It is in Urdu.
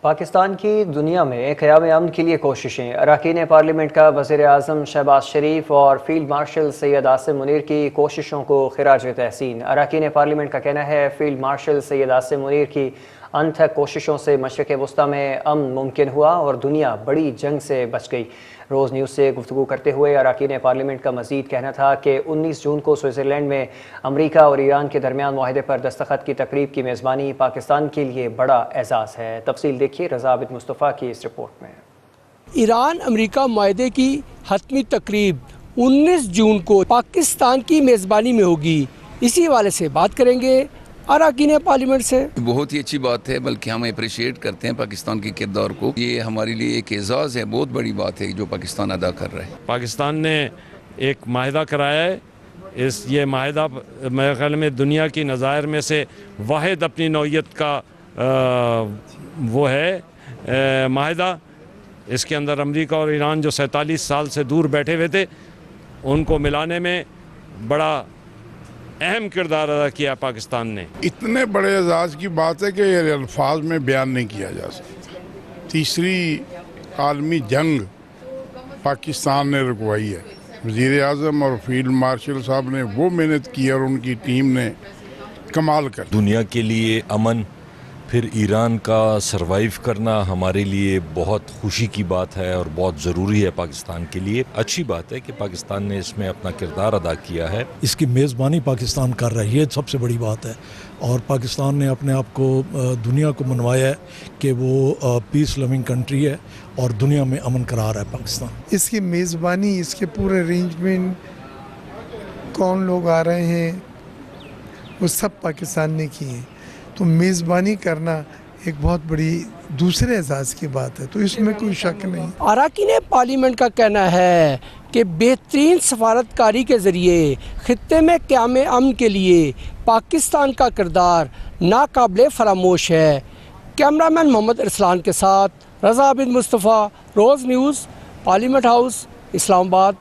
پاکستان کی دنیا میں قیام امن کے لیے کوششیں۔ اراکین پارلیمنٹ کا وزیر اعظم شہباز شریف اور فیلڈ مارشل سید عاصم منیر کی کوششوں کو خراج تحسین۔ اراکین پارلیمنٹ کا کہنا ہے فیلڈ مارشل سید عاصم منیر کی انتھک کوششوں سے مشرق وسطیٰ میں امن ممکن ہوا اور دنیا بڑی جنگ سے بچ گئی۔ روز نیوز سے گفتگو کرتے ہوئے اراکین پارلیمنٹ کا مزید کہنا تھا کہ 19 جون کو سوئٹزرلینڈ میں امریکہ اور ایران کے درمیان معاہدے پر دستخط کی تقریب کی میزبانی پاکستان کے لیے بڑا اعزاز ہے۔ تفصیل دیکھیے رضا عابد مصطفیٰ کی اس رپورٹ میں۔ ایران امریکہ معاہدے کی حتمی تقریب 19 جون کو پاکستان کی میزبانی میں ہوگی۔ اسی حوالے سے بات کریں گے اراکین پارلیمنٹ سے۔ بہت ہی اچھی بات ہے، بلکہ ہم اپریشیٹ کرتے ہیں پاکستان کے کردار کو۔ یہ ہمارے لیے ایک اعزاز ہے، بہت بڑی بات ہے جو پاکستان ادا کر رہا ہے۔ پاکستان نے ایک معاہدہ کرایا ہے، یہ معاہدہ میرے خیال میں دنیا کی نظائر میں سے واحد اپنی نوعیت کا وہ ہے معاہدہ۔ اس کے اندر امریکہ اور ایران جو 47 سال سے دور بیٹھے ہوئے تھے، ان کو ملانے میں بڑا اہم کردار ادا کیا پاکستان نے۔ اتنے بڑے اعزاز کی بات ہے کہ یہ الفاظ میں بیان نہیں کیا جا سکتا۔ تیسری عالمی جنگ پاکستان نے رکوائی ہے۔ وزیر اعظم اور فیلڈ مارشل صاحب نے وہ محنت کی اور ان کی ٹیم نے کمال کر دنیا کے لیے امن، پھر ایران کا سروائیو کرنا ہمارے لیے بہت خوشی کی بات ہے اور بہت ضروری ہے پاکستان کے لیے۔ اچھی بات ہے کہ پاکستان نے اس میں اپنا کردار ادا کیا ہے۔ اس کی میزبانی پاکستان کر رہا ہے، یہ سب سے بڑی بات ہے، اور پاکستان نے اپنے آپ کو دنیا کو منوایا ہے کہ وہ پیس لوننگ کنٹری ہے اور دنیا میں امن کرا رہا ہے پاکستان۔ اس کی میزبانی، اس کے پورے ارینجمنٹ، کون لوگ آ رہے ہیں، وہ سب پاکستان نے کی ہیں، تو میزبانی کرنا ایک بہت بڑی دوسرے اعزاز کی بات ہے، تو اس میں کوئی شک نہیں۔ اراکین پارلیمنٹ کا کہنا ہے کہ بہترین سفارتکاری کے ذریعے خطے میں قیام امن کے لیے پاکستان کا کردار ناقابل فراموش ہے۔ کیمرامین محمد ارسلان کے ساتھ رضا عابد مصطفیٰ، روز نیوز، پارلیمنٹ ہاؤس، اسلام آباد۔